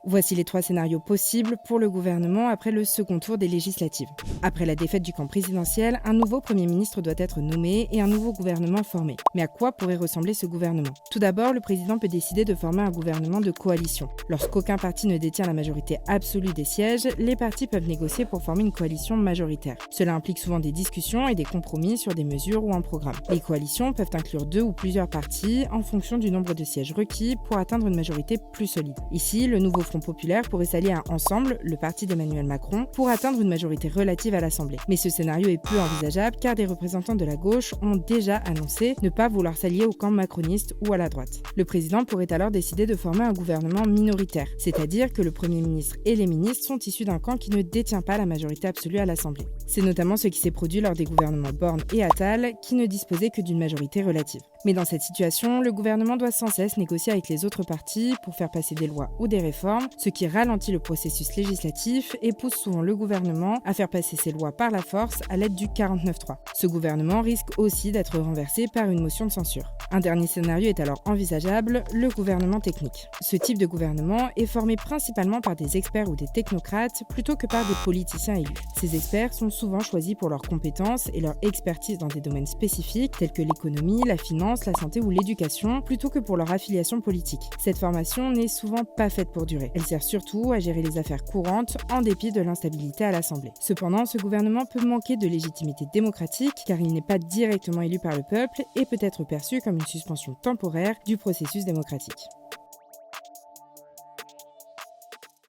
Voici les 3 scénarios possibles pour le gouvernement après le second tour des législatives. Après la défaite du camp présidentiel, un nouveau Premier ministre doit être nommé et un nouveau gouvernement formé. Mais à quoi pourrait ressembler ce gouvernement? Tout d'abord, le président peut décider de former un gouvernement de coalition. Lorsqu'aucun parti ne détient la majorité absolue des sièges, les partis peuvent négocier pour former une coalition majoritaire. Cela implique souvent des discussions et des compromis sur des mesures ou un programme. Les coalitions peuvent inclure 2 ou plusieurs partis en fonction du nombre de sièges requis pour atteindre une majorité plus solide. Ici, le nouveau Front populaire pourrait s'allier à Ensemble, le parti d'Emmanuel Macron, pour atteindre une majorité relative à l'Assemblée. Mais ce scénario est peu envisageable car des représentants de la gauche ont déjà annoncé ne pas vouloir s'allier au camp macroniste ou à la droite. Le président pourrait alors décider de former un gouvernement minoritaire, c'est-à-dire que le Premier ministre et les ministres sont issus d'un camp qui ne détient pas la majorité absolue à l'Assemblée. C'est notamment ce qui s'est produit lors des gouvernements Borne et Attal, qui ne disposaient que d'une majorité relative. Mais dans cette situation, le gouvernement doit sans cesse négocier avec les autres partis pour faire passer des lois ou des réformes, ce qui ralentit le processus législatif et pousse souvent le gouvernement à faire passer ses lois par la force à l'aide du 49.3. Ce gouvernement risque aussi d'être renversé par une motion de censure. Un dernier scénario est alors envisageable, le gouvernement technique. Ce type de gouvernement est formé principalement par des experts ou des technocrates plutôt que par des politiciens élus. Ces experts sont souvent choisis pour leurs compétences et leur expertise dans des domaines spécifiques tels que l'économie, la finance, la santé ou l'éducation, plutôt que pour leur affiliation politique. Cette formation n'est souvent pas faite pour durer. Elle sert surtout à gérer les affaires courantes en dépit de l'instabilité à l'Assemblée. Cependant, ce gouvernement peut manquer de légitimité démocratique car il n'est pas directement élu par le peuple et peut être perçu comme une suspension temporaire du processus démocratique.